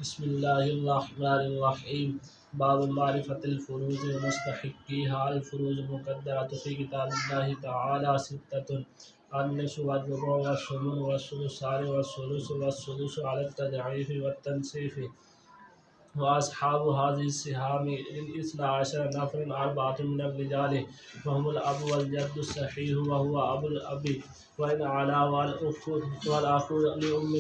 بسم اللہ الرحمن الرحیم باب معرفت الفروض ومستحقیها الفروض مقدرۃ فی کتاب اللہ تعالی ستۃ النصف والربع والثمن والثلثان والثلث والسدس علی التضعیف والتنصیف واصحاب هذه السهام اثنا عشر نفر اربعة من الرجال وهم الاب والجد الصحيح وهو ابو الاب وإن علا والأخ لأم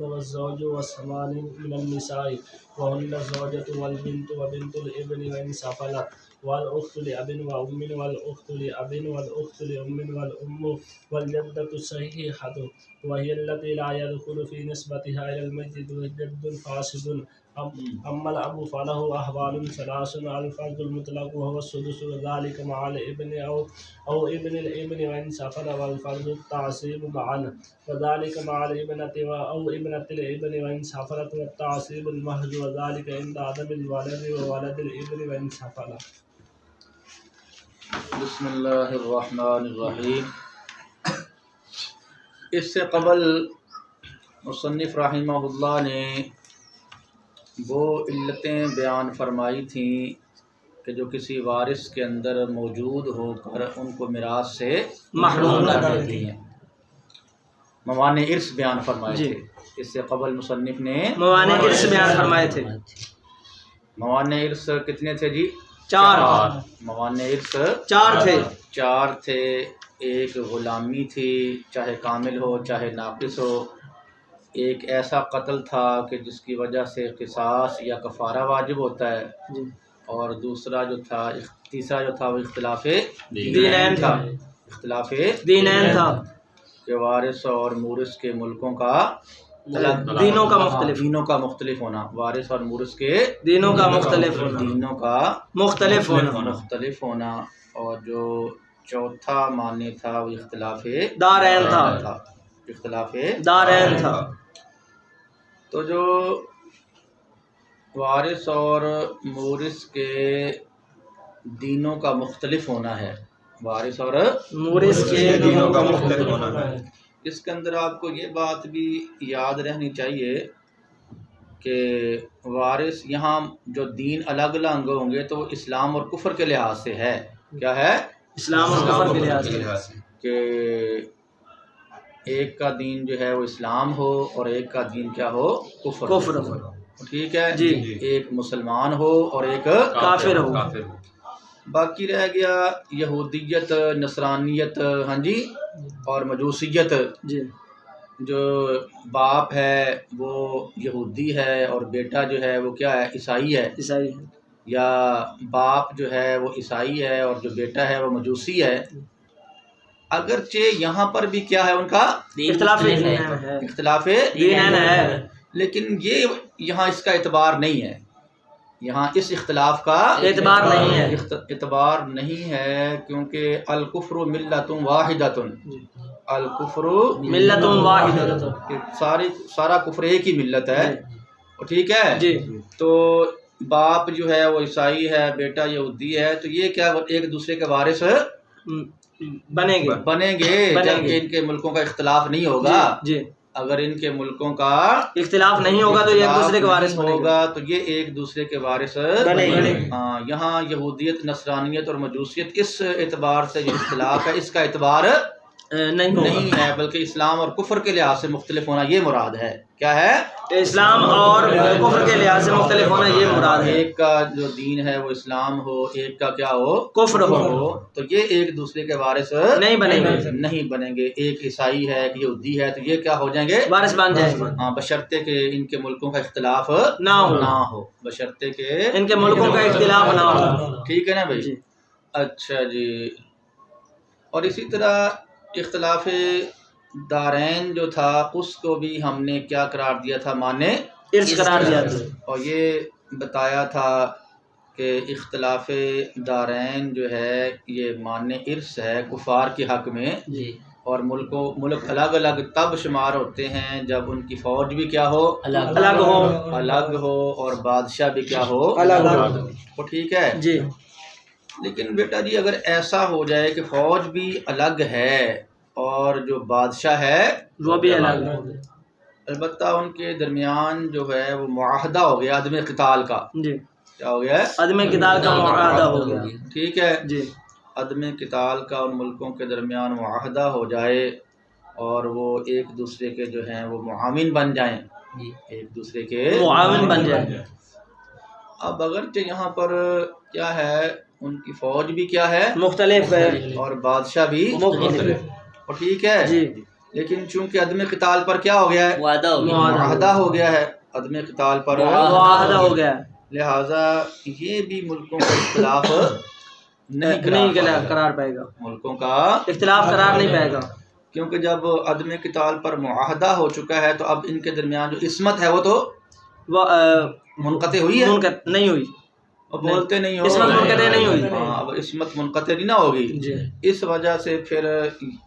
والزوج والثمان من النساء وهن الزوجة والبنت وبنت الابن وإن سفلت والأخت لأب وأم والأخت لأب والأخت لأم والأم والجدة الصحيحة وهي التي لا يدخل في نسبتها إلى الميت الجد فاسد. أما الأب فله أحوال ثلاث الفرد المطلق وهو السدس وذلك مع الابن أو ابن الابن وإن سفل والفرد التعصيب معا وذلك مع الابنة أو ابنة الابن وإن سفلت والتعصيب المهج وذلك عند عدم الولد وولد الابن وإن سفل. بسم اللہ الرحمن الرحیم. اس سے قبل مصنف رحمہ اللہ نے وہ علتیں بیان فرمائی تھیں کہ جو کسی وارث کے اندر موجود ہو کر ان کو میراث سے محروم کر دیتی ہیں. موانع ارث بیان فرمائے تھے. اس سے قبل مصنف نے موانع ارث بیان فرمائے تھے. موانع ارث کتنے تھے جی؟ چار. موانع ارث چار تھے. ایک غلامی تھی، چاہے کامل ہو چاہے ناقص ہو. ایک ایسا قتل تھا کہ جس کی وجہ سے قصاص یا کفارہ واجب ہوتا ہے. اور دوسرا جو تھا، تیسرا جو تھا وہ اختلاف دینین تھا. اختلاف دینین تھا کہ وارث اور مورث کے ملکوں کا دینوں کا مختلف ہونا. وارث اور مورث کے دینوں کا مختلف ہونا. اور جو چوتھا معنی تھا وہ اختلاف دارین تھا. اختلاف دارین تھا. تو جو وارث اور مورث کے دینوں کا مختلف ہونا ہے، وارث اور مورث کے دینوں کا مختلف ہونا ہے، اس کے اندر آپ کو یہ بات بھی یاد رہنی چاہیے کہ وارث یہاں جو دین الگ الگ ہوں گے تو وہ اسلام اور کفر کے لحاظ سے ہے. کیا ہے؟ اسلام اور کفر کے لحاظ سے. کہ ایک کا دین جو ہے وہ اسلام ہو اور ایک کا دین کیا ہو؟ کفر ہو. ٹھیک ہے جی. ایک مسلمان ہو اور ایک کافر ہو. باقی رہ گیا یہودیت، نصرانیت، ہاں جی، اور مجوسیت. جی. جو باپ ہے وہ یہودی ہے اور بیٹا جو ہے وہ کیا ہے؟ عیسائی ہے. یا باپ جو ہے وہ عیسائی ہے اور جو بیٹا ہے وہ مجوسی ہے. اگرچہ یہاں پر بھی کیا ہے؟ ان کا اختلاف دین ہے، لیکن یہ یہاں اس کا اعتبار نہیں ہے. یہاں اس اختلاف کا اعتبار نہیں ہے کیونکہ الکفر ملۃ واحدۃ. الکفر ملۃ واحدۃ، سارا کفر ایک ہی ملت ہے. ٹھیک ہے جی. تو باپ جو ہے وہ عیسائی ہے، بیٹا یہودی ہے، تو یہ کیا ایک دوسرے کے وارث بنیں گے جبکہ ان کے ملکوں کا اختلاف نہیں ہوگا. جی. اگر ان کے ملکوں کا اختلاف نہیں ہوگا تو یہ ایک دوسرے کے وارث ہوگا تو یہ ایک دوسرے کے وارث بنیں گے. ہاں، یہاں یہودیت، نصرانیت اور مجوسیت اس اعتبار سے جو اختلاف ہے اس کا اعتبار نہیں ہے، بلکہ اسلام اور کفر کے لحاظ سے مختلف ہونا یہ مراد ہے. کیا ہے؟ اسلام اور کفر کے لحاظ سے مختلف ہونا یہ مراد ہے. ایک کا جو دین ہے وہ اسلام ہو، ایک کا کیا ہو؟ کفر ہو. تو یہ ایک دوسرے کے وارث نہیں بنیں گے. ایک عیسائی ہے، ایک یہودی ہے، تو یہ کیا ہو جائیں گے؟ وارث بن جائیں گے. ہاں، بشرطے کہ ان کے ملکوں کا اختلاف نہ ہو. بشرطے کہ ان کے ملکوں کا اختلاف نہ ہو. ٹھیک ہے نا بھائی؟ اچھا جی. اور اسی طرح اختلاف دارین جو تھا اس کو بھی ہم نے کیا قرار دیا تھا؟ معنی ارث قرار دیا تھا. اور یہ بتایا تھا کہ اختلاف دارین جو ہے یہ معنی ارث ہے کفار کے حق میں. اور ملک الگ الگ تب شمار ہوتے ہیں جب ان کی فوج بھی کیا ہو؟ الگ ہو اور بادشاہ بھی کیا ہو؟ الگ ہو. ٹھیک ہے جی. لیکن بیٹا جی اگر ایسا ہو جائے کہ فوج بھی الگ ہے اور جو بادشاہ ہے وہ بھی الگ ہے، البتہ ان کے درمیان جو ہے وہ معاہدہ ہو گیا عدم قتال کا. جی کیا ہو گیا ہے؟ عدم قتال کا معاہدہ ہو گیا. ٹھیک ہے. جی عدم قتال کا ان ملکوں کے درمیان معاہدہ ہو جائے اور وہ ایک دوسرے کے جو ہیں وہ معاون بن جائیں، ایک دوسرے کے معاون بن جائے. اب اگرچہ یہاں پر کیا ہے ان کی فوج بھی کیا ہے مختلف ہے اور بادشاہ بھی مختلف. اور ٹھیک ہے. جی لیکن چونکہ عدم قتال پر کیا ہو گیا ہے معاہدہ ہو گیا ہے، عدم قتال پر معاہدہ ہو گیا. لہٰذا یہ بھی ملکوں کا اختلاف نہیں قرار پائے گا، ملکوں کا اختلاف قرار نہیں پائے گا. کیونکہ جب عدم قتال پر معاہدہ ہو چکا ہے تو اب ان کے درمیان جو عصمت ہے وہ تو وہ منقطع ہوئی ہے، نہیں ہوئی. اور بولتے نہیں ہو عصمت منقطع نہیں ہوئی. ہاں اب عصمت منقطع نہیں نہ ہوگی. جی اس وجہ سے پھر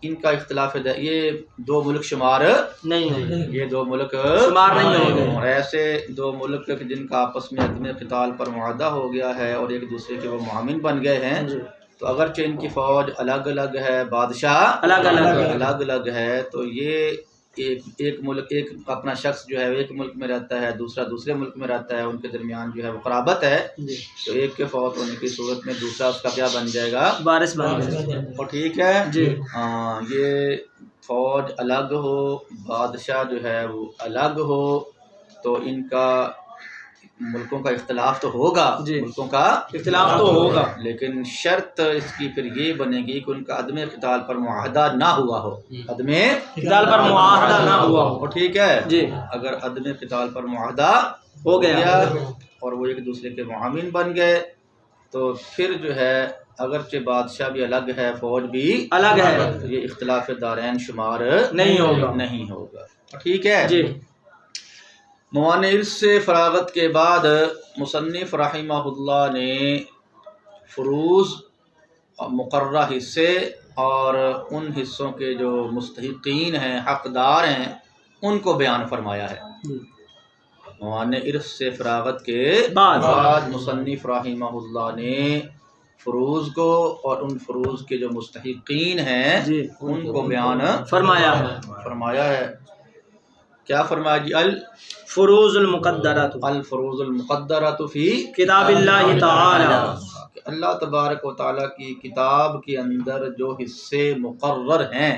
ان کا اختلاف ہے، یہ دو ملک شمار نہیں ہوئی، یہ دو ملک شمار نہیں ہوں گے. اور ایسے دو ملک جن کا آپس میں عدم قتال پر معاہدہ ہو گیا ہے اور ایک دوسرے کے وہ معاون بن گئے ہیں، جی تو اگرچہ ان کی فوج الگ الگ ہے، بادشاہ الگ الگ الگ ہے، تو یہ ایک ملک ایک اپنا شخص جو ہے ایک ملک میں رہتا ہے، دوسرا دوسرے ملک میں رہتا ہے، ان کے درمیان جو ہے وہ قرابت ہے، جی تو ایک کے فوت ہونے کی صورت میں دوسرا اس کا کیا بن جائے گا، وارث بن گئے. اور ٹھیک ہے. جی ہاں یہ فوج الگ ہو، بادشاہ جو ہے وہ الگ ہو، تو ان کا ملکوں کا اختلاف تو ہوگا، جی ملکوں کا اختلاف تو ہوگا، لیکن شرط اس کی پھر یہ بنے گی کہ ان کا عدم قتال پر معاہدہ نہ ہوا ہو، عدم قتال پر معاہدہ نہ ہوا ہو. اور ٹھیک ہے. جی اگر عدم قتال پر معاہدہ ہو گیا اور وہ ایک دوسرے کے معاون بن گئے تو پھر جو ہے اگرچہ بادشاہ بھی الگ ہے، فوج بھی الگ ہے، تو یہ اختلاف دارین شمار نہیں ہوگا. نہیں ہوگا. ٹھیک ہے. جی موانع ارث سے فراغت کے بعد مصنف رحمہ اللہ نے فروض مقررہ حصے اور ان حصوں کے جو مستحقین ہیں، حقدار ہیں، ان کو بیان فرمایا ہے. موانع ارث سے فراغت کے بعد مصنف رحمہ اللہ نے فروض کو اور ان فروض کے جو مستحقین ہیں جی ان کو بیان فرمایا ہے. کیا فرمایا جی؟ فروض المقدرات الفروض المقدرۃ فی کتاب اللہ تعالی، کہ اللہ تبارک و تعالیٰ کی کتاب کے اندر جو حصے مقرر ہیں،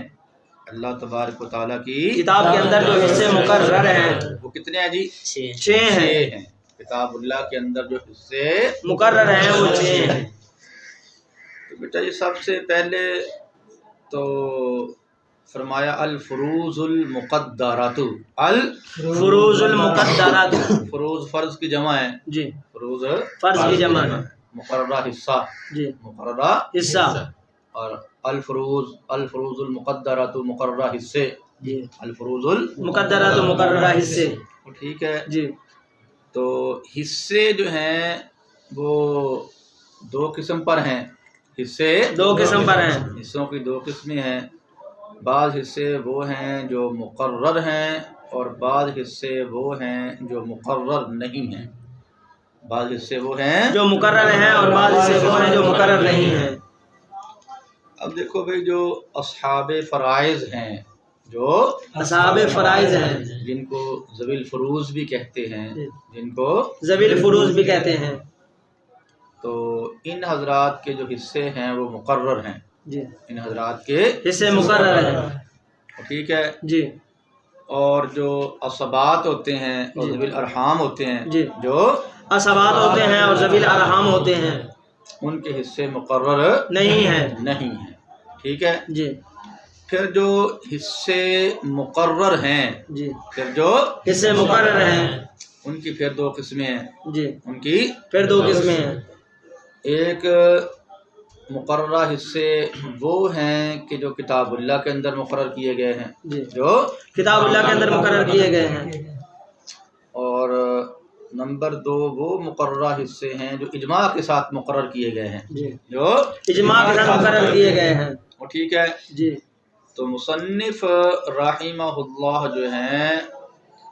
اللہ تبارک و تعالیٰ کی کتاب کے اندر جو حصے مقرر ہیں وہ کتنے ہیں جی؟ 6 ہیں. کتاب اللہ کے اندر جو حصے مقرر ہیں وہ 6 ہیں. تو بیٹا یہ سب سے پہلے تو فرمایا الفروض المقدرات. فروض المقدرات، فروض فرض کی جمع ہے، جی فروض فرض کی جمع ہے. مقررہ حصہ، جی مقررہ حصہ، اور الفروض المقدرات مقررہ حصے، جی الفروض مقدرات مقررہ حصے. ٹھیک ہے. جی تو حصے جو ہیں وہ 2 قسم پر ہیں. حصے 2 قسم پر ہیں. حصوں کی 2 قسمیں ہیں. بعض حصے وہ ہیں جو مقرر ہیں اور بعض حصے وہ ہیں جو مقرر نہیں ہیں. بعض حصے وہ ہیں جو مقرر ہیں اور بعض حصے وہ ہیں جو مقرر نہیں ہیں. اب دیکھو بھئی، جو اصحاب فرائض ہیں، جو اصحاب فرائض ہیں، جن کو ذوی الفروض بھی کہتے ہیں، جن کو ذوی الفروض بھی کہتے ہیں، تو ان حضرات کے جو حصے ہیں وہ مقرر ہیں. جی ان حضرات کے حصے مقرر ہیں. ٹھیک ہے. جی اور جو عصبات ہوتے ہیں اور ذوی الارحام ہوتے ہیں، جی جو عصبات ہوتے ہیں اور ذوی الارحام ہوتے ہیں، ان کے حصے مقرر نہیں ہیں. نہیں ہیں. ٹھیک ہے. جی پھر جو حصے مقرر ہیں، جی پھر جو حصے مقرر ہیں، ان کی پھر 2 قسمیں ہیں. جی ان کی پھر 2 قسمیں ہیں. ایک مقررہ حصے وہ ہیں کہ جو کتاب اللہ کے اندر مقرر کیے گئے ہیں، جی جو کتاب اللہ کے اندر مقرر کیے گئے ہیں. اور نمبر 2 وہ مقررہ حصے ہیں جو اجماع کے ساتھ مقرر کیے گئے ہیں، جی جو اجماع کے ساتھ مقرر کیے گئے ہیں. ٹھیک ہے. جی تو مصنف رحمہ اللہ جو ہیں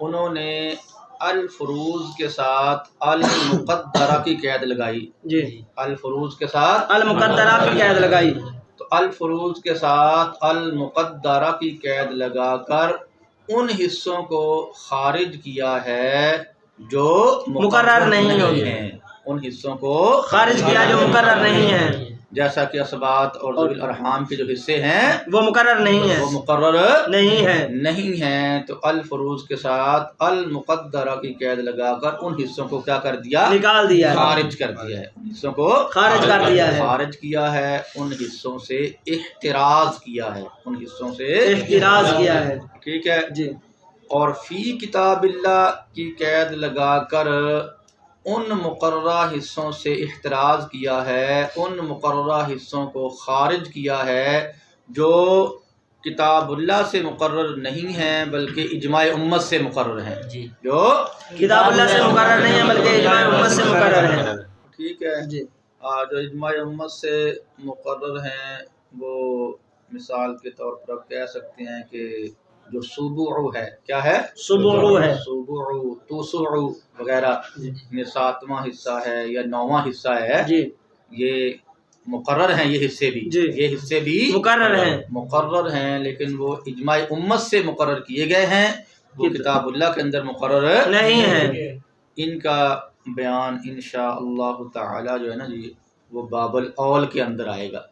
انہوں نے الفروض کے ساتھ المقدرہ کی قید لگائی. جی الفروض کے ساتھ المقدرہ کی قید لگائی. تو الفروض کے ساتھ المقدرہ کی قید لگا کر ان حصوں کو خارج کیا ہے جو مقرر نہیں ہیں، ان حصوں کو خارج کیا جو مقرر نہیں ہے، جیسا کہ اسبات اور ذوی الارحام کے جو حصے ہیں وہ مقرر نہیں ہے، وہ مقرر نہیں ہے، نہیں ہیں، تو الفروض کے ساتھ المقدرہ کی قید لگا کر ان حصوں کو کیا کر دیا؟ نکال دیا ہے، خارج کر دیا ہے، ان حصوں کو خارج کر دیا ہے، خارج کیا ہے، ان حصوں سے احتراز کیا ہے، ان حصوں سے احتراز کیا ہے، ٹھیک ہے جی، اور فی کتاب اللہ کی قید لگا کر ان مقررہ حصوں سے احتراز کیا ہے، ان مقررہ حصوں کو خارج کیا ہے جو کتاب اللہ سے مقرر نہیں ہیں بلکہ اجماع امت سے مقرر ہیں، جی جو کتاب اللہ سے مقرر نہیں ہے بلکہ اجماع امت سے مقرر ہے، ٹھیک ہے جی، جو اجماع امت سے مقرر ہیں وہ مثال کے طور پر آپ کہہ سکتے ہیں کہ جو سبوع ہے، کیا ہے؟ سبوع ہے، سبوع، توسع وغیرہ، یہ 7واں حصہ ہے یا 9واں حصہ ہے، جی، یہ مقرر ہیں، یہ حصے بھی، جی، یہ حصے بھی مقرر ہیں، مقرر ہیں، لیکن وہ اجماع امت سے مقرر کیے گئے ہیں، وہ کتاب اللہ کے اندر مقرر نہیں ہے، ان کا بیان انشاءاللہ تعالی جو ہے نا جی وہ باب الاول کے اندر آئے گا،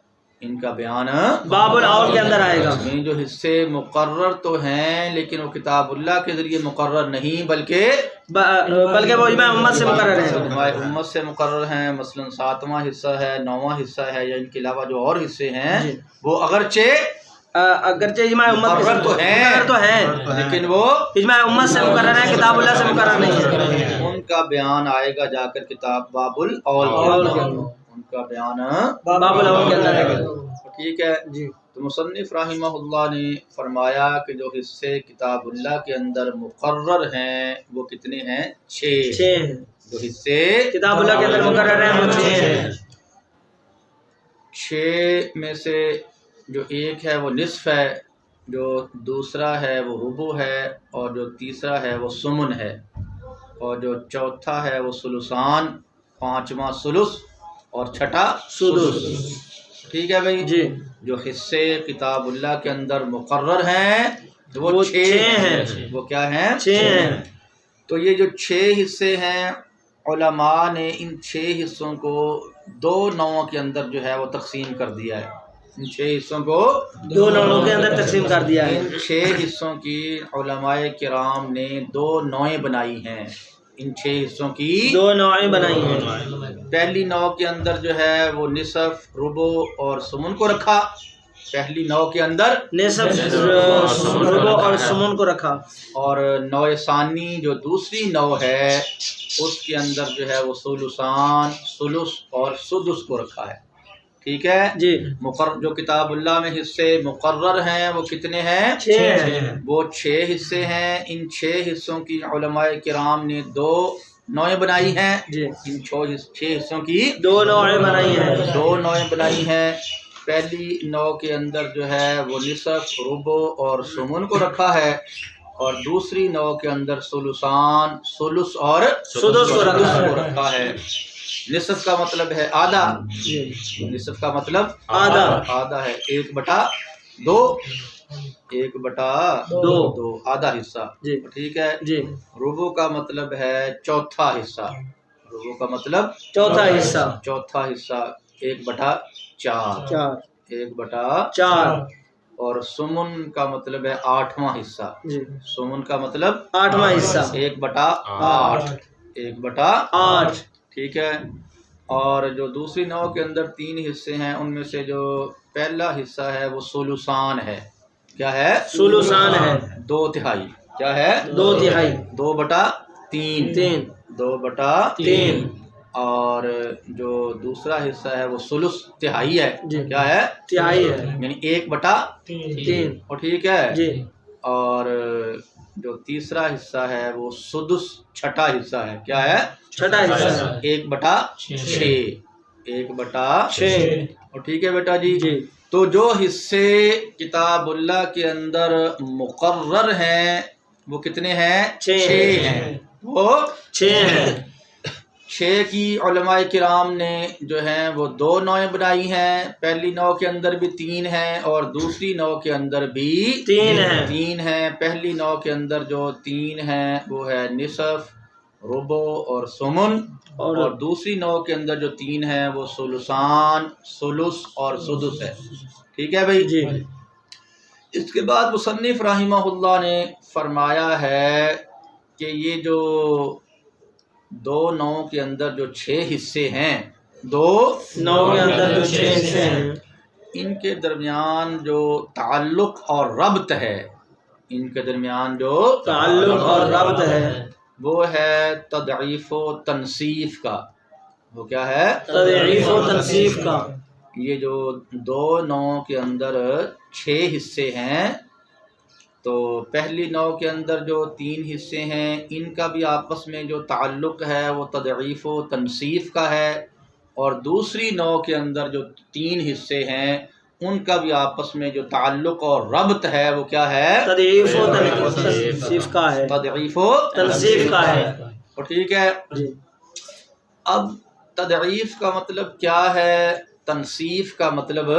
ان کا بیان باب الاول کے اندر آئے گا، میں جو حصے مقرر تو ہیں لیکن وہ کتاب اللہ کے ذریعے مقرر نہیں بلکہ وہ اجماع امت سے مقرر ہے، اجماع امت سے مقرر ہیں، مثلا 7واں حصہ ہے، 9واں حصہ ہے، یا ان کے علاوہ جو اور حصے ہیں جی، وہ اگرچہ اجماع امت مقرر تو ہیں لیکن وہ اجماع امت سے مقرر ہے، کتاب اللہ سے مقرر نہیں ہے، ان کا بیان آئے گا جا کر کتاب باب الاول کے اندر، ان کا بیان باب الاول کے اندر ہے، ٹھیک ہے جی، تو مصنف رحمہ اللہ نے فرمایا کہ جو حصے کتاب اللہ کے اندر مقرر ہیں وہ کتنے ہیں؟ 6 ہیں، جو حصے کتاب اللہ کے اندر مقرر ہیں وہ 6 ہیں، 6 میں سے جو ایک ہے وہ نصف ہے، جو دوسرا ہے وہ ربع ہے، اور جو تیسرا ہے وہ ثمن ہے، اور جو چوتھا ہے وہ ثلثان، 5واں ثلث اور چھٹا سدس، ٹھیک ہے بھائی جی، جو حصے کتاب اللہ کے اندر مقرر ہیں وہ 6 ہیں، وہ کیا ہیں؟ 6 ہیں، تو یہ جو 6 حصے ہیں علماء نے ان 6 حصوں کو 2 نوعوں کے اندر جو ہے وہ تقسیم کر دیا ہے، ان 6 حصوں کو 2 نوعوں کے اندر تقسیم کر دیا ہے، ان 6 حصوں کی علماء کرام نے 2 نوعیں بنائی ہیں، ان 6 حصوں کی 2 نوعیں بنائی ہیں، پہلی نوع کے اندر جو ہے وہ نصف، ربع اور ثمن کو رکھا، پہلی نوع کے اندر نصف، ربع اور ثمن کو رکھا، اور نوع ثانی جو دوسری نوع ہے اس کے اندر جو ہے وہ ثلثان، ثلث اور سدس کو رکھا ہے، ٹھیک ہے جی، مقرر جو کتاب اللہ میں حصے مقرر ہیں وہ کتنے ہیں؟ 6 ہیں، وہ 6 حصے ہیں، ان 6 حصوں کی علماء کرام نے 2 نوعیں بنائی ہیں، جی، ان 6 حصوں کی 2 نوعیں بنائی ہیں، 2 نوعیں بنائی ہیں، پہلی نوع کے اندر جو ہے وہ نصف، ربع اور ثمن کو رکھا ہے، اور دوسری نوع کے اندر ثلثان، ثلث اور سدس کو رکھا ہے۔ نصف کا مطلب ہے آدھا، نصف کا مطلب آدھا ہے، 1/2، 1/2 آدھا حصہ، جی، ٹھیک ہے جی، ربع کا مطلب ہے چوتھا حصہ، ربع کا مطلب چوتھا حصہ، 1/4، 1/4، اور سمن کا مطلب ہے 8واں حصہ، جی، سمن کا مطلب 8واں حصہ، 1/8، 1/8، ٹھیک ہے، اور جو دوسری نوع کے اندر 3 حصے ہیں ان میں سے جو پہلا حصہ ہے وہ ثلثان ہے، کیا ہے؟ ثلثان ہے، 2/3، کیا ہے؟ 2/3، 2/3، 2/3، اور جو دوسرا حصہ ہے وہ ثلث تہائی ہے، جی، کیا ہے؟ تہائی ہے، یعنی 1/3، اور ٹھیک ہے، جی، اور جو تیسرا حصہ ہے وہ سدس، چھٹا حصہ ہے، کیا ہے؟ چھٹا حصہ، 1/6، 1/6، اور ٹھیک ہے بیٹا جی، جی، تو جو حصے کتاب اللہ کے اندر مقرر ہیں وہ کتنے ہیں؟ 6 ہیں، وہ 6 ہیں، 6 کی علماء کرام نے جو ہیں وہ 2 نوعیں بنائی ہیں. پہلی نوع کے اندر بھی 3 ہیں اور دوسری نوع کے اندر بھی 3 ہیں. پہلی نوع کے اندر جو 3 ہیں وہ ہے نصف، ربع اور ثمن، اور دوسری نوع کے اندر جو 3 ہیں وہ ثلثان، ثلث اور سدس ہے. ٹھیک ہے بھائی جی. اس کے بعد مصنف رحمہ اللہ نے فرمایا ہے کہ یہ جو 2 نوع کے اندر جو 6 حصے ہیں، 2 نوع کے اندر جو 6 حصے ہیں، ان کے درمیان جو تعلق اور ربط ہے، ان کے درمیان جو تعلق اور ربط ہے وہ ہے تضعیف و تنصیف کا. وہ کیا ہے؟ تضعیف و تنصیف کا. یہ جو 2 نوع کے اندر 6 حصے ہیں، تو پہلی نوع کے اندر جو 3 حصے ہیں ان کا بھی آپس میں جو تعلق ہے وہ تضعیف و تنصیف کا ہے، اور دوسری نوع کے اندر جو 3 حصے ہیں ان کا بھی آپس میں جو تعلق اور ربط ہے وہ کیا ہے؟ تضعیف و تنصیف کا ہے. تضعیف و تنصیف کا ہے. اور ٹھیک ہے جی. اب تضعیف کا مطلب کیا ہے، تنصیف کا مطلب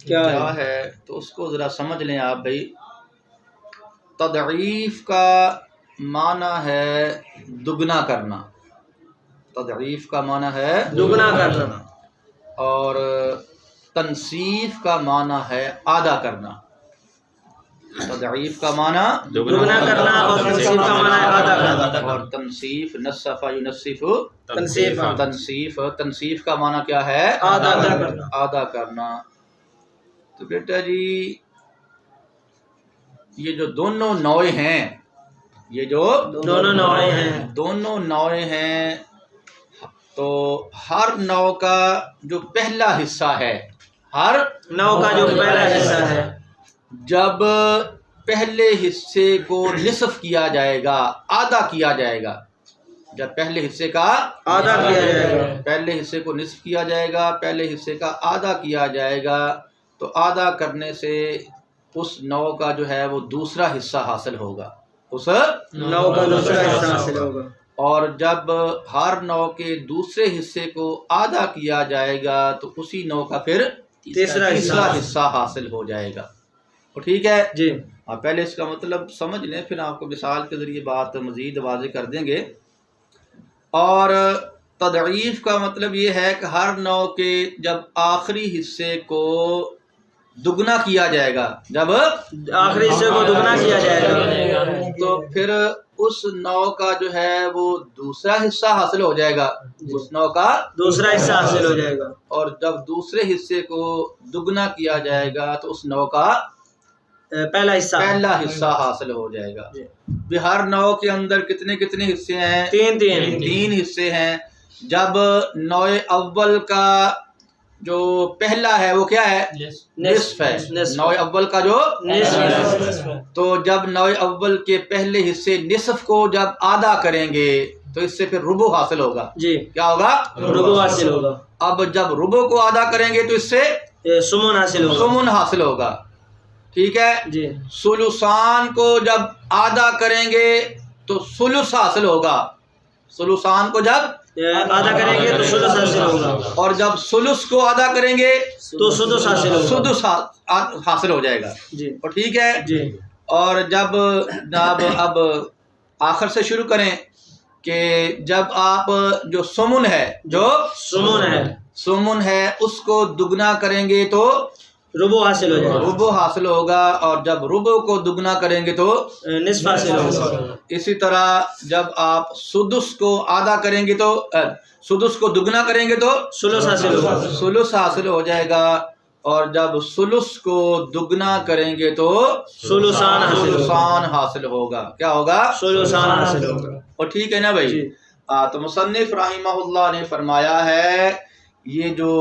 کیا ہے، تو اس کو ذرا سمجھ لیں آپ بھائی. تضعیف کا معنی ہے دگنا کرنا. تضعیف کا معنی ہے دگنا کرنا، اور تنصیف کا معنی ہے آدھا کرنا. تضعیف کا معنی دگنا کرنا اور تنصیف کا معنی ہے آدھا کرنا. اور تنصیف نصف ینصف تنصیف کا معنی کیا ہے؟ آدھا کرنا. تو بیٹا جی یہ جو دونوں نوعیں ہیں، یہ جو دونوں نوعیں ہیں، تو ہر نوع کا جو پہلا حصہ ہے، ہر نوع کا جو پہلا حصہ ہے، جب پہلے حصے کو نصف کیا جائے گا، آدھا کیا جائے گا، جب پہلے حصے کا آدھا کیا جائے گا، پہلے حصے کو نصف کیا جائے گا، پہلے حصے کا آدھا کیا جائے گا، تو آدھا کرنے سے اس نوع کا جو ہے وہ دوسرا حصہ حاصل ہوگا، اس نوع کا دوسرا حصہ حاصل ہوگا. اور جب ہر نوع کے دوسرے حصے کو آدھا کیا جائے گا تو اسی نوع کا پھر تیسرا حصہ حاصل ہو جائے گا. ٹھیک ہے جی. پہلے اس کا مطلب سمجھ لیں، پھر آپ کو مثال کے ذریعے بات مزید واضح کر دیں گے. اور تضعیف کا مطلب یہ ہے کہ ہر نوع کے جب آخری حصے کو دگنا کیا جائے گا، جب آخری حصے کو دگنا کیا جائے گا تو پھر اس نوع کا جو ہے وہ دوسرا حصہ حاصل ہو جائے گا، اس نوع کا دوسرا حصہ حاصل ہو جائے گا. اور جب دوسرے حصے کو دگنا کیا جائے گا تو اس نوع کا پہلا حصہ حاصل ہو جائے گا. ہر نوع کے اندر کتنے حصے ہیں؟ 3 حصے ہیں. جب نوع اول کا جو پہلا ہے وہ کیا ہے؟ نصف ہے. نوع اول کا جو نصف ہے، تو جب نوع اول کے پہلے حصے نصف کو جب آدھا کریں گے تو اس سے پھر ربع حاصل ہوگا جی. کیا ہوگا؟ ربع حاصل ہوگا. اب جب ربع کو آدھا کریں گے تو اس سے ثمن حاصل ہوگا. ٹھیک ہے جی. ثلثان کو جب آدھا کریں گے تو ثلث حاصل ہوگا. ثلثان کو جب آدھا کریں گے تو سدس حاصل ہوگا، اور جب ثلث کو آدھا کریں گے تو سدس حاصل ہو جائے گا جی. اور ٹھیک ہے جی. اور جب اب آخر سے شروع کریں کہ جب آپ جو ثمن ہے اس کو دگنا کریں گے تو ربع حاصل ہو جائے گا، ربع حاصل ہوگا. اور جب ربع کو دگنا کریں گے تو نصف حاصل ہوگا. اسی طرح جب آپ سدس کو آدھا کریں گے تو سدس کو دگنا کریں گے تو ثلث حاصل ہو جائے گا. اور جب ثلث کو دگنا کریں گے تو ثلثان حاصل ہوگا. کیا ہوگا؟ ثلثان حاصل ہوگا. اور ٹھیک ہے نا بھائی. تو مصنف رحمہ اللہ نے فرمایا ہے یہ جو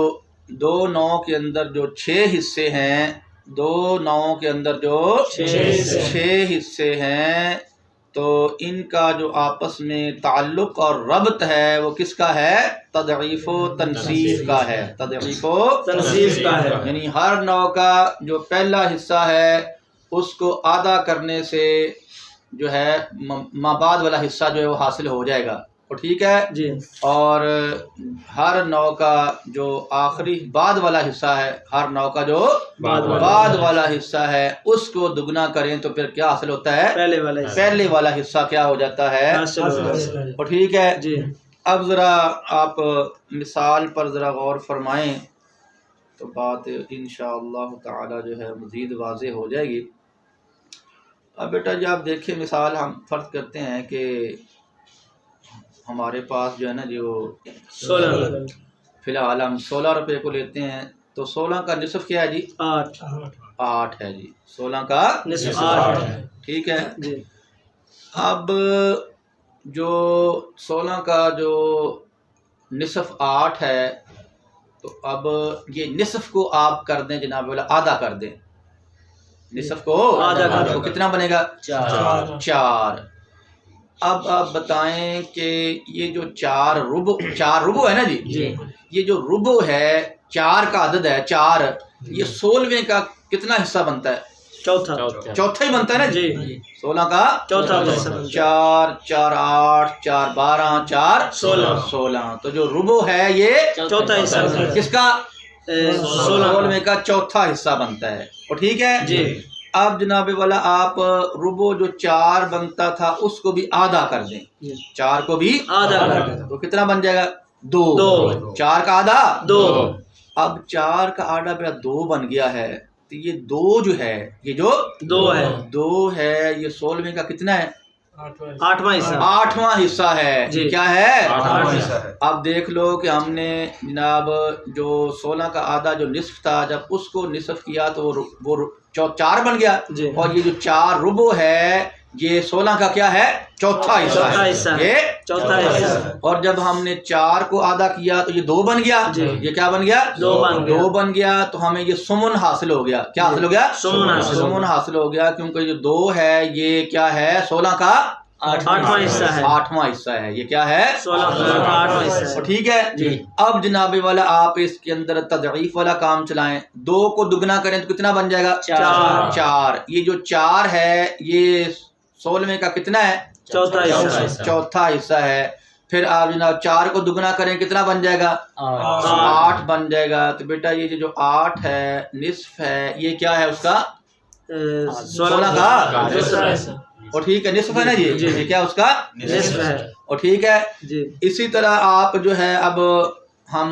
2 نوع کے اندر جو 6 حصے ہیں، 2 نوع کے اندر جو 6 حصے ہیں، تو ان کا جو آپس میں تعلق اور ربط ہے وہ کس کا ہے؟ تضعیف و تنصیف کا ہے. تضعیف و تنصیف کا ہے، یعنی ہر نوع کا جو پہلا حصہ ہے اس کو آدھا کرنے سے جو ہے ما بعد والا حصہ جو ہے وہ حاصل ہو جائے گا. اور ٹھیک ہے جی اور ہر نو کا جو آخری بعد والا حصہ ہے، ہر نو کا جو بعد والا حصہ ہے اس کو دگنا کریں تو پھر کیا حاصل ہوتا ہے؟ پہلے والا حصہ کیا ہو جاتا ہے؟ اور ٹھیک ہے جی اب ذرا آپ مثال پر ذرا غور فرمائیں تو بات انشاءاللہ تعالی جو ہے مزید واضح ہو جائے گی۔ اب بیٹا جی آپ دیکھیں مثال ہم فرض کرتے ہیں کہ ہمارے پاس جو ہے نا جو 16 فی الحال ہم 16 روپے کو لیتے ہیں تو 16 کا نصف کیا ہے جی؟ 8 ہے جی، 16 کا نصف 8 ہے ٹھیک ہے جی۔ اب جو 16 کا جو نصف 8 ہے تو اب یہ نصف کو آپ کر دیں جناب والا آدھا کر دیں، نصف کو آدھا کر دیں تو کتنا بنے گا؟ 4۔ اب آپ بتائیں کہ یہ جو 4 ربع ہے نا جی، یہ جو ربع ہے 4 کا عدد ہے 4، یہ 16ویں کا کتنا حصہ بنتا ہے؟ چوتھا ہی بنتا ہے نا جی، 16 کا چوتھا 4 4 8 4 12 4 16، تو جو ربع ہے یہ چوتھا حصہ کس کا؟ 16ویں کا چوتھا حصہ بنتا ہے۔ اور ٹھیک ہے جی اب جناب والا آپ ربع جو 4 بنتا تھا اس کو بھی آدھا کر دیں، 4 کو بھی آدھا کر دیں تو کتنا بن جائے گا؟ 2۔ 4 کا آدھا 2۔ اب 4 کا آدھا میرا 2 بن گیا ہے تو یہ 2 جو ہے، یہ جو 2 ہے یہ 16ویں کا کتنا ہے؟ 8واں حصہ ہے جی۔ کیا ہے؟ 8واں حصہ ہے۔ اب دیکھ لو کہ ہم نے جناب جو 16 کا آدھا جو نصف تھا جب اس کو نصف کیا تو وہ 4 بن گیا جی۔ اور یہ جو 4 ربع ہے یہ 16 کا کیا ہے؟ چوتھا حصہ ہے، یہ چوتھا حصہ۔ اور جب ہم نے 4 کو آدھا کیا تو یہ 2 بن گیا، یہ کیا بن گیا؟ 2 بن گیا تو ہمیں یہ سمن حاصل ہو گیا۔ کیا حاصل ہو گیا؟ سمن حاصل ہو گیا کیونکہ جو 2 ہے یہ کیا ہے؟ 16 کا 8واں حصہ ہے، 8واں حصہ ہے، یہ کیا ہے؟ 16 کا 8واں حصہ ہے۔ ٹھیک ہے جی۔ اب جناب والا آپ اس کے اندر تضعیف والا کام چلائیں، 2 کو دگنا کریں تو کتنا بن جائے گا؟ 4۔ یہ جو 4 ہے یہ 16ویں کا کتنا ہے؟ چوتھا حصہ ہے۔ پھر آپ جناب 4 کو دگنا کریں کتنا بن جائے گا؟ 8 بن جائے گا۔ تو بیٹا یہ جو 8 ہے نصف ہے یہ کیا ہے اس کا؟ 16 کا اور ٹھیک ہے نصف ہے نا جی، یہ کیا اس کا نصف ہے اور ٹھیک ہے جی۔ اسی طرح آپ جو ہے اب ہم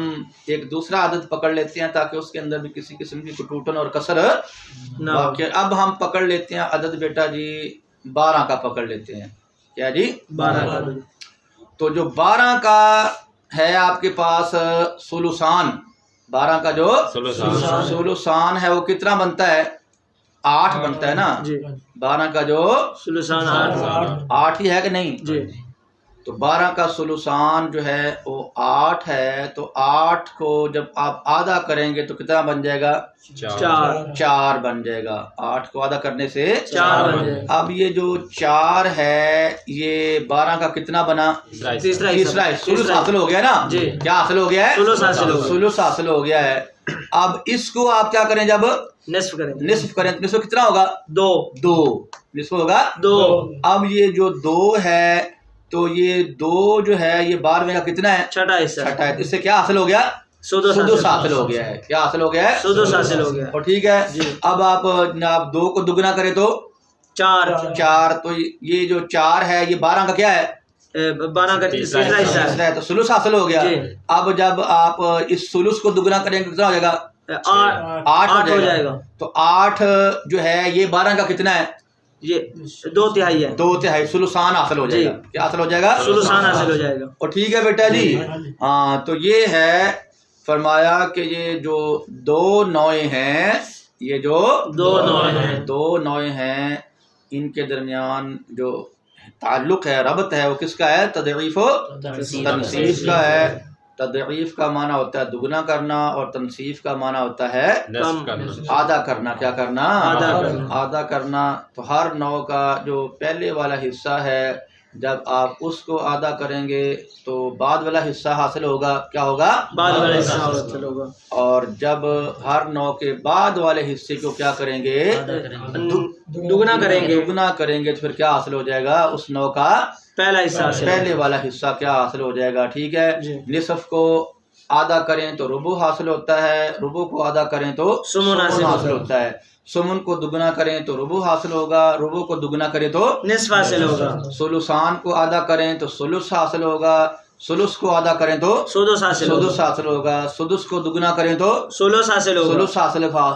ایک دوسرا عدد پکڑ لیتے ہیں تاکہ اس کے اندر بھی کسی قسم کی ٹوٹن اور کسر واقع۔ اب ہم پکڑ لیتے ہیں عدد بیٹا جی 12 کا پکڑ لیتے ہیں۔ کیا جی؟ 12 کا۔ تو جو 12 کا ہے آپ کے پاس ثلثان، 12 کا جو ثلثان ہے وہ کتنا بنتا ہے؟ 8 بنتا ہے نا جی۔ 12 کا جو ثلثان 8 ہی ہے کہ نہیں جی۔ تو 12 کا ثلثان جو ہے وہ 8 ہے تو 8 کو جب آپ آدھا کریں گے تو کتنا بن جائے گا؟ 4 بن جائے گا۔ 8 کو آدھا کرنے سے 4 بن جائے گا۔ اب یہ جو 4 ہے یہ 12 کا کتنا بنا؟ تیسرا ثلث حاصل ہو گیا نا جی۔ کیا حاصل ہو گیا ہے؟ ثلث حاصل ہو گیا ہے۔ اب اس کو آپ کیا کریں جب نصف کریں تو نصف کتنا ہوگا؟ 2 نصف ہوگا 2۔ اب یہ جو 2 ہے تو یہ 2 جو ہے یہ 12ویں کا کتنا ہے؟ چھٹا حصہ ہے۔ اس سے کیا حاصل ہو گیا؟ سدس حاصل ہو گیا ہے۔ کیا حاصل ہو گیا ہے؟ سدس حاصل ہو گیا اور ٹھیک ہے اب آپ جناب 2 کو دگنا کریں تو 4 تو یہ جو 4 ہے یہ 12 کا کیا ہے؟ 12 کا تیسرا حصہ ہے تو ثلث حاصل ہو گیا۔ اب جب آپ اس ثلث کو دگنا کریں گے کتنا ہو جائے گا؟ 8 ہو جائے گا۔ تو 8 جو ہے یہ 12 کا کتنا ہے؟ یہ 2/3 ہے، 2/3 ثلثان حاصل ہو جائے گا۔ کیا حاصل ہو جائے گا؟ ثلثان حاصل ہو جائے گا۔ اور ٹھیک ہے بیٹا جی ہاں تو یہ ہے فرمایا کہ یہ جو 2 نوعیں ہیں، یہ جو 2 نوعیں ہیں ان کے درمیان جو تعلق ہے ربط ہے وہ کس کا ہے؟ تضعیف و تنصیف کا ہے۔ تضعیف کا معنی ہوتا ہے دگنا کرنا اور تنصیف کا معنی ہوتا ہے آدھا کرنا۔ کیا کرنا؟ آدھا کرنا۔ تو ہر نوع کا جو پہلے والا حصہ ہے جب آپ اس کو ادا کریں گے تو بعد والا حصہ حاصل ہوگا. کیا ہوگا؟ بعد والا حصہ حاصل ہوگا. اور جب ہر نو کے بعد والے حصے کو کیا کریں گے؟ دگنا کریں گے. دگنا کریں گے تو پھر کیا حاصل ہو جائے گا؟ اس نو کا پہلا حصہ پہلے والا حصہ کیا حاصل ہو جائے گا. ٹھیک ہے. نصف کو آدھا کریں تو ربع حاصل ہوتا ہے، ربع کو آدھا کریں تو سمن حاصل ہوتا ہے. سمن کو دگنا کریں تو ربع حاصل ہوگا، ربع کو دگنا کریں تو نصف حاصل ہوگا. ثلثان کو آدھا کریں تو ثلث حاصل ہوگا، ثلث کو آدھا کریں تو سدس حاصل ہوگا. سدس حاصل ہوگا، سدس کو دگنا کریں تو ثلث حاصل ہوگا. ثلث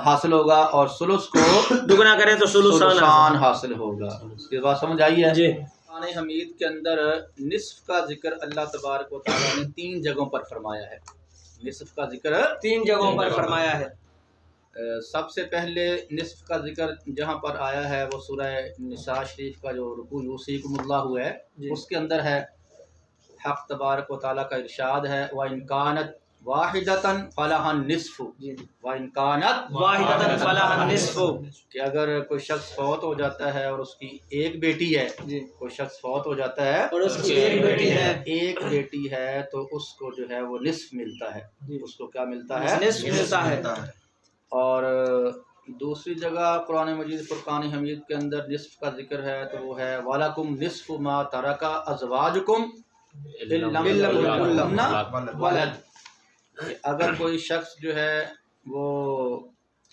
حاصل ہوگا، اور ثلث کو دگنا کریں تو ثلثان حاصل ہوگا. اس کے بعد سمجھ آئی ہے؟ جی. قرآن حمید کے اندر نصف کا ذکر اللہ تبارک و تعالیٰ نے 3 جگہوں پر فرمایا ہے. نصف کا ذکر 3 جگہوں پر فرمایا ہے. سب سے پہلے نصف کا ذکر جہاں پر آیا ہے وہ سورہ نساء شریف کا جو رکوع یوصیکم اللہ ہوا ہے اس کے اندر ہے. حق تبارک و تعالیٰ کا ارشاد ہے وَإِنْ كَانَتْ وَاحِدَةً فَلَهَا النِّصْفُ وَإِنْ كَانَتْ واحدۃ فلها النصف. کہ اگر کوئی شخص فوت ہو جاتا ہے اور اس کی ایک بیٹی ہے، کوئی شخص فوت ہو جاتا ہے اور اس کی ایک بیٹی ہے، ایک بیٹی ہے تو اس کو جو ہے وہ نصف ملتا ہے. اس کو کیا ملتا ہے؟ نصف ملتا ہے. اور دوسری جگہ قرآن مجید فرقان حمید کے اندر نصف کا ذکر ہے تو وہ ہے وَلَكُمْ نِصْفُ مَا تَرَكَ أَزْوَاجُكُمْ إِن لَّمْ يَكُن لَّهُنَّ وَلَدٌ. اگر کوئی شخص جو ہے وہ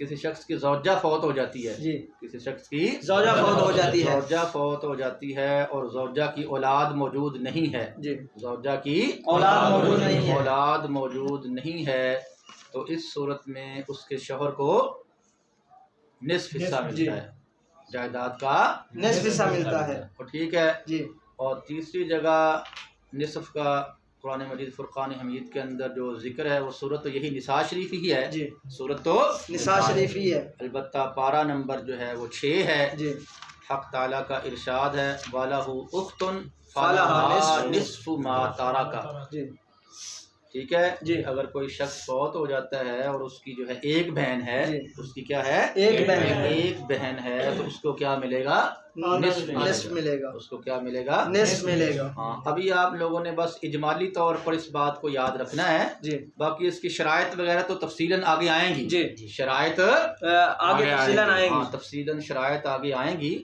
کسی شخص کی زوجہ فوت ہو جاتی ہے، کسی شخص کی زوجہ فوت ہو جاتی ہے، زوجہ فوت ہو جاتی ہے اور زوجہ کی اولاد موجود نہیں ہے، زوجہ کی اولاد موجود نہیں ہے، اولاد موجود نہیں ہے تو اس صورت میں اس کے شوہر کو نصف حصہ ملتا ہے، جائیداد کا نصف حصہ ملتا ہے. ٹھیک ہے. جی. اور تیسری جگہ نصف کا قرآن مجید فرقان حمید کے اندر جو ذکر ہے وہ صورت تو یہی نساء شریف ہی ہے. جی. صورت تو نساء شریف ہی ہے، البتہ پارہ نمبر جو ہے وہ 6 ہے. جی. حق تعالیٰ کا ارشاد ہے وَلَهُ أُخْتٌ فَلَهَا فَلَهَا نِصْفُ مَا تَرَكَ. جی. ٹھیک ہے. جی. اگر کوئی شخص فوت ہو جاتا ہے اور اس کی جو ہے ایک بہن ہے، اس کی کیا ہے؟ ایک بہن ہے تو اس کو کیا ملے گا؟ نصف ملے گا. اس کو کیا ملے گا؟ نصف ملے گا. ہاں. ابھی آپ لوگوں نے بس اجمالی طور پر اس بات کو یاد رکھنا ہے. جی. باقی اس کی شرائط وغیرہ تو تفصیلاً آگے آئیں گی. جی. شرائط آگے تفصیلاً آئیں گی. تفصیلاً شرائط آگے آئیں گی.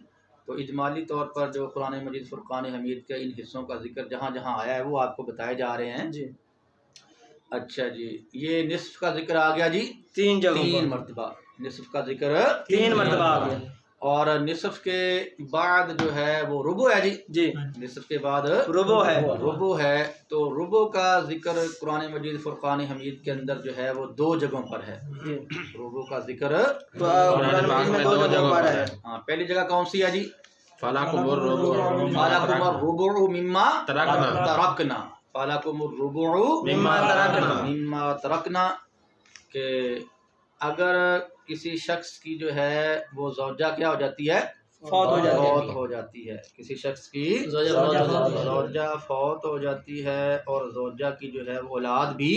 تو اجمالی طور پر جو قرآن مجید فرقان حمید کے ان حصوں کا ذکر جہاں جہاں آیا ہے وہ آپ کو بتائے جا رہے ہیں. جی. اچھا جی. یہ نصف کا ذکر آ گیا جی 3 مرتبہ. نصف کا ذکر 3 مرتبہ آ گیا. اور نصف کے بعد جو ہے وہ ربع ہے جی. نصف کے بعد ربع ہے. تو ربع کا ذکر قرآن مجید فرقان حمید کے اندر جو ہے وہ 2 جگہوں پر ہے. ربع کا ذکر قرآن مجید میں 2 جگہوں پر ہے. ہاں. پہلی جگہ کون سی ہے جی؟ فَلَكُمُ الرُّبُعُ مِمَّا تَرَكْنَا. فَلَكُمُ الرُّبُعُ مِمَّا تَرَكْنَا. کہ اگر کسی شخص کی جو ہے وہ زوجہ کیا ہو جاتی ہے؟ فوت ہو جاتی ہے. کسی شخص کی زوجہ فوت ہو جاتی ہے اور زوجہ کی جو ہے وہ اولاد بھی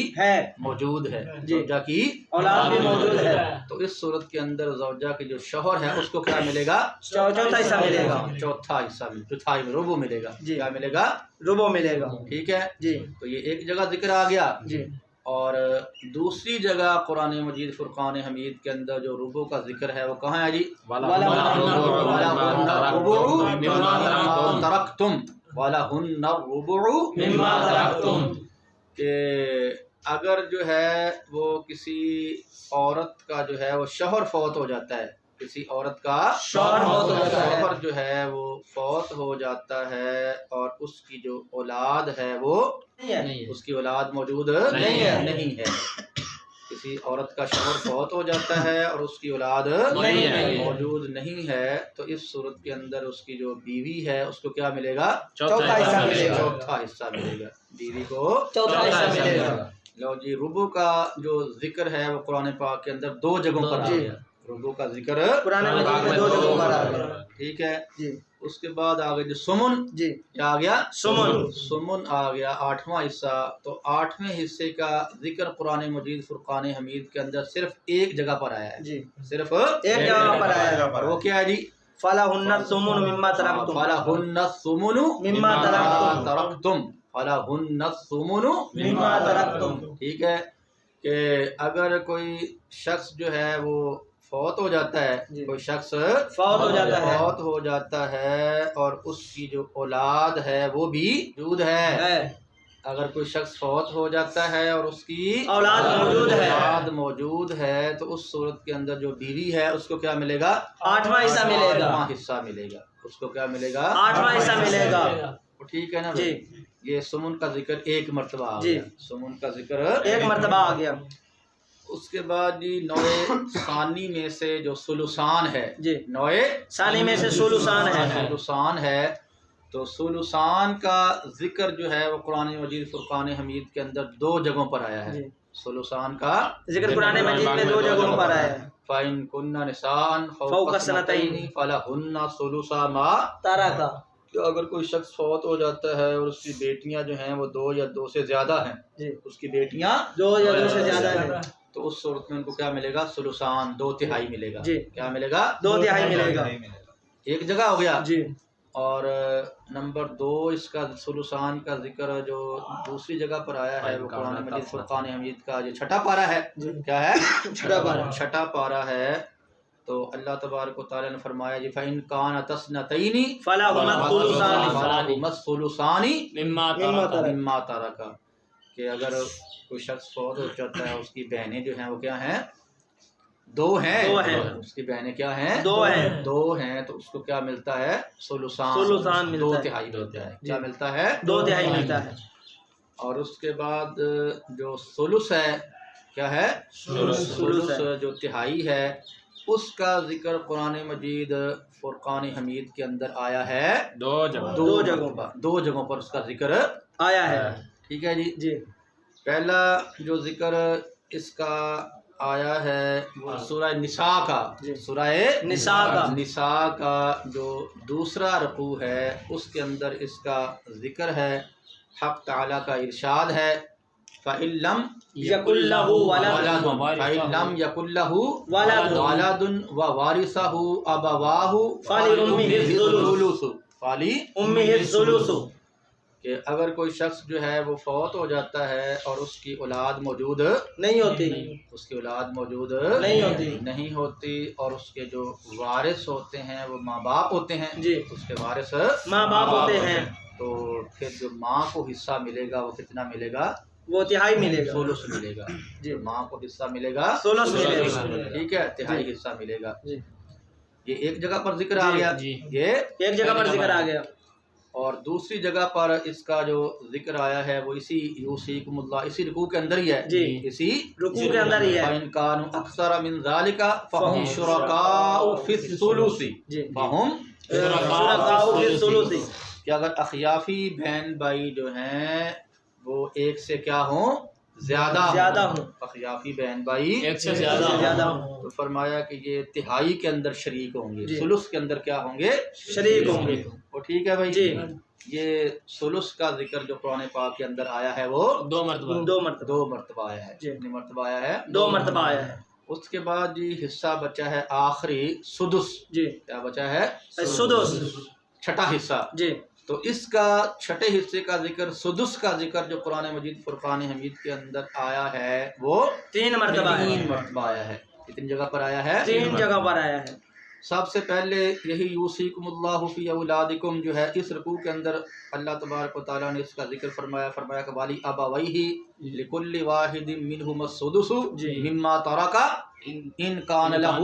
موجود ہے. زوجہ کی اولاد بھی موجود ہے. تو اس صورت کے اندر زوجہ کے جو شوہر ہے اس کو کیا ملے گا؟ چوتھا حصہ ملے گا. چوتھا حصہ چوتھائی میں ربع ملے گا. کیا ملے گا؟ ربع ملے گا. ٹھیک ہے جی. تو یہ ایک جگہ ذکر آ گیا. جی. اور دوسری جگہ قرآن مجید فرقان حمید کے اندر جو ربع کا ذکر ہے وہ کہاں ہے جی؟ ترکتم. کہ اگر جو ہے وہ کسی عورت کا جو ہے وہ شوہر فوت ہو جاتا ہے، کسی عورت کا شوہر جو ہے وہ فوت ہو جاتا ہے اور اس کی جو اولاد ہے وہ اس کی اولاد موجود نہیں ہے. کسی عورت کا شوہر فوت ہو جاتا ہے اور اس کی اولاد موجود نہیں ہے تو اس صورت کے اندر اس کی جو بیوی ہے اس کو کیا ملے گا؟ چوتھا حصہ ملے گا. بیوی کو چوتھا حصہ ملے گا. لو جی. ربع کا جو ذکر ہے وہ قرآن پاک کے اندر 2 جگہوں پر آ گیا. ربع کا ذکر قرآن مجید میں 2 جگہوں پر آ گیا. ٹھیک ہے. جی. اس کے بعد آگے جو سمن کیا آ گیا؟ سمن آ گیا 8واں حصہ. تو 8ویں حصے کا ذکر قرآن مجید فرقان حمید کے اندر صرف ایک جگہ پر آیا ہے. صرف ایک جگہ پر آیا ہے. وہ کیا ہے جی؟ فلہن الثمن مما ترکتم فلہن الثمن مما ترکتم فلہن الثمن مما ترکتم. ٹھیک ہے کہ اگر کوئی شخص جو ہے وہ فوت ہو جاتا ہے، جی. کوئی شخص فوت ہو جاتا ہے فوت ہو جاتا ہے اور اس کی جو اولاد ہے وہ بھی موجود ہے. اگر کوئی شخص فوت ہو جاتا ہے اور اس کی اولاد موجود ہے، اولاد موجود ہے تو اس صورت کے اندر جو بیوی ہے اس کو کیا ملے گا؟ 8واں حصہ ملے گا. 8واں حصہ ملے گا. اس کو کیا ملے گا؟ 8واں حصہ ملے گا. ٹھیک ہے نا جی. بھائی؟ یہ سمن کا ذکر ایک مرتبہ آ جی. گیا. سمن کا ذکر ایک مرتبہ آ گیا. اس کے بعد جی نوع ثانی میں سے جو ثلثان ہے، جی. نوع ثانی میں سے ثلثان ہے. ثلثان ہے تو ثلثان کا ذکر جو ہے وہ قرآن مجید فرقان حمید کے اندر 2 جگہوں پر آیا ہے. جی. ثلثان کا ذکر قرآن مجید میں 2 جگہوں پر آیا ہے. فَإِن كُنَّ نِسَاءً فوق فَوْقَ سنتین سنتین فَلَهُنَّ ثُلُثَ مَا ترک. کہ اگر کوئی شخص فوت ہو جاتا ہے اور اس کی بیٹیاں جو ہیں وہ 2 یا 2 سے زیادہ ہیں، جی. اس کی بیٹیاں 2 یا 2 سے زیادہ ہے تو اس صورت میں ان کو کیا ملے گا؟ ثلثان 2/3 ملے گا. جی. کیا ملے گا؟ 2/3 ملے گا. ایک جگہ ہو گیا. جی. اور نمبر 2 اس کا ثلثان کا ذکر جو دوسری جگہ پر آیا ہے وہ قرآن مجید فرقان حمید کا جو 6واں پارہ ہے. جی. کیا ہے؟ 6واں پارہ. 6واں پارہ ہے. تو اللہ تبارک و تعالیٰ نے فرمایا جی فَإِن كَانَتَا اثْنَتَيْنِ فلہما الثلثان فَلَهُمَا الثُّلُثَانِ مما ترک. مما ترک. کہ اگر کوئی شخص فوت ہو جاتا ہے اس کی بہنیں جو ہیں وہ کیا ہیں؟ 2 ہیں. 2 ہیں. اس کی بہنیں کیا ہیں؟ 2 ہیں. 2 ہیں تو اس کو کیا ملتا ہے؟ ثلثان ثلثان ملتا ہے. 2/3 ملتا ہے. کیا ملتا ہے؟ 2/3 ملتا ہے. اور اس کے بعد جو ثلث ہے کیا ہے؟ ثلث جو تہائی ہے اس کا ذکر قرآن مجید فرقان حمید کے اندر آیا ہے 2 جگہ. 2 جگہوں پر. 2 جگہوں پر اس کا ذکر آیا ہے. ٹھیک ہے جی. جی. پہلا جو ذکر اس کا آیا ہے وہ سورہ نساء کا. جی. سورہ نساء کا جو دوسرا رکوع ہے اس کے اندر اس کا ذکر ہے. حق تعالیٰ کا ارشاد ہے فَإِن لَمْ یکن لہ ولد فَإِن لَمْ يَكُن لَهُ وَلَدٌ وَوَارِثُهُ أَبَوَاهُ فَلِأُمِّهِ الثُّلُثُ فَلِأُمِّهِ الثُّلُثُ. کہ اگر کوئی شخص جو ہے وہ فوت ہو جاتا ہے اور اس کی اولاد موجود نہیں ہوتی. اس کی اولاد موجود نہیں ہوتی اور اس کے جو وارث ہوتے ہیں وہ ماں باپ ہوتے ہیں. جی. اس کے وارث ماں باپ ہوتے ہیں تو پھر جو ماں کو حصہ ملے گا وہ کتنا ملے گا؟ وہ تہائی ملے گا. ثلث ملے گا. جی. ماں کو حصہ ملے گا ثلث ملے گا. ٹھیک ہے. تہائی حصہ ملے گا. جی. یہ ایک جگہ پر ذکر آ گیا. یہ ایک جگہ پر ذکر آ گیا. اور دوسری جگہ پر اس کا جو ذکر آیا ہے وہ اسی یوصیکم اللہ اسی رکوع کے اندر ہی ہے. جی. اسی رکوع کے اندر ہی ہے. فَإِن كَانُوا أَكْثَرَ مِن ذَلِكَ فَهُمْ شُرَكَاءُ فِي الثُّلُثِ جی. فَهُمْ شُرَكَاءُ فِي الثُّلُثِ. کہ اگر اخیافی بہن بھائی جو ہیں وہ ایک سے کیا ہوں؟ زیادہ ہوں. اخیافی بہن بھائی ایک سے زیادہ ہوں. تو فرمایا کہ یہ تہائی کے اندر شریک ہوں گے. جی. ثلث کے اندر کیا ہوں گے؟ شریک ہوں گے. وہ ٹھیک ہے بھائی. جی. یہ ثلث کا ذکر جو قرآن پاک کے اندر آیا ہے وہ 2 مرتبہ آیا ہے. جی. کتنی مرتبہ آیا ہے؟ 2 مرتبہ آیا ہے. اس کے بعد جی حصہ بچا ہے آخری سدس. جی. کیا بچا ہے؟ سدس. 6واں حصہ. جی. تو اس کا 6 حصے کا ذکر سدس کا ذکر جو قرآن مجید فرقان حمید کے اندر آیا ہے وہ 3 مرتبہ آیا ہے. کتنی جگہ پر آیا ہے؟ 3 جگہ پر آیا ہے. سب سے پہلے یہی یوصیکم اللہ فی اولادکم جو ہے اس رکوع کے اندر اللہ تبارک و تعالیٰ نے اس کا ذکر فرمایا کہ والی ابویہ لکل واحد منہم السدس مما ترک ان کان لہ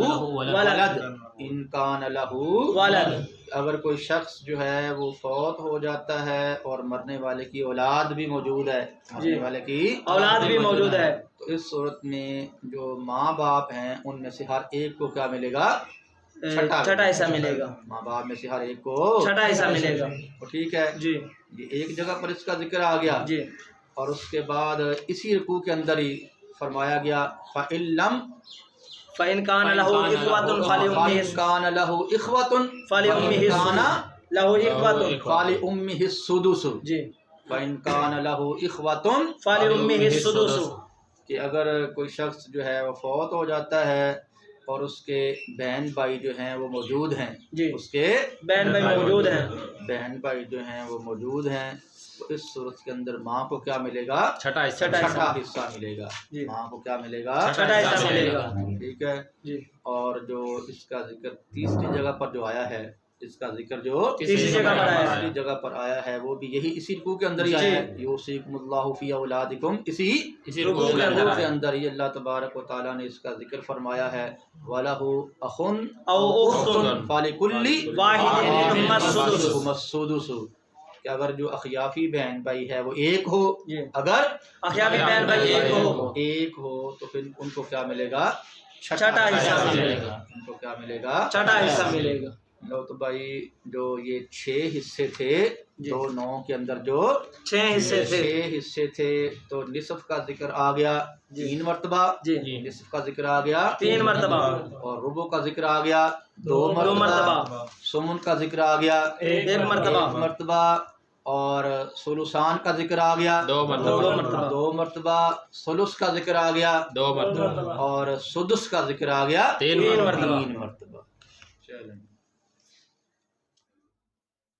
ولد. اگر کوئی شخص جو ہے وہ فوت ہو جاتا ہے اور مرنے والے کی اولاد بھی موجود ہے تو اس صورت میں جو ماں باپ ہیں ان میں سے ہر ایک کو کیا ملے گا؟ 6واں حصہ ملے گا. ماں باپ میں سے ہر ایک کو 6واں حصہ ملے گا. ٹھیک ہے جی. یہ ایک جگہ پر اس کا ذکر آ گیا. جی. اور اس کے بعد اسی رکوع کے اندر ہی فرمایا گیا فَإِن كَانَ لَهُ إِخْوَةٌ فَلِأُمِّهِ السُّدُسُ. جی. فَإِن كَانَ لَهُ إِخْوَةٌ فَلِأُمِّهِ السُّدُسُ. کہ اگر کوئی شخص جو ہے وہ فوت ہو جاتا ہے اور اس کے بہن بھائی جو ہیں وہ موجود ہیں، جی اس کے بہن بھائی موجود ہیں، بہن بھائی جو ہیں وہ موجود ہیں، تو اس صورت کے اندر ماں کو کیا ملے گا؟ چھٹا حصہ چھٹا حصہ ملے گا، جی ماں کو کیا ملے گا؟ چھٹا حصہ ملے گا، ٹھیک ہے۔ جی اور جو اس کا ذکر تیسری جگہ پر جو آیا ہے، اس کا ذکر جو تیسری جگہ پر آیا ہے، تیسری جگہ پر آیا ہے وہ بھی یہی اسی رکوع کے اندر ہی آیا ہے، یوصیکم اللہ فی اولادکم، اسی رکوع کے رکوع اندر کے اندر ہی اللہ تبارک و تعالیٰ نے اس کا ذکر فرمایا ہے، وَلَهُ أَخٌ او اختن فَلِكُلِّ واحد منہما السدس، منہما السدس، کہ اگر جو اخیافی بہن بھائی ہے وہ ایک ہو، جی اگر اخیافی بہن بھائی ایک ہو تو پھر ان کو کیا ملے گا؟ چھٹا حصہ ملے گا، ان کو کیا ملے گا؟ چھٹا حصہ ملے گا۔ لو تو بھائی جو یہ 6 حصے تھے، جی 2 9 کے اندر جو 6 حصے تھے، 6 حصے تھے، تو نصف کا ذکر آ گیا 3 مرتبہ، جی نصف کا ذکر آ گیا 3 مرتبہ، اور ربع کا ذکر آ گیا 2 مرتبہ، سمن کا ذکر آ گیا 1 مرتبہ، 1 مرتبہ، اور ثلثان کا ذکر آ گیا 2 مرتبہ، 2 مرتبہ، ثلث کا ذکر آ گیا 2 مرتبہ، اور سدس کا ذکر آ گیا 3 مرتبہ۔ 3 مرتبہ۔ چلیں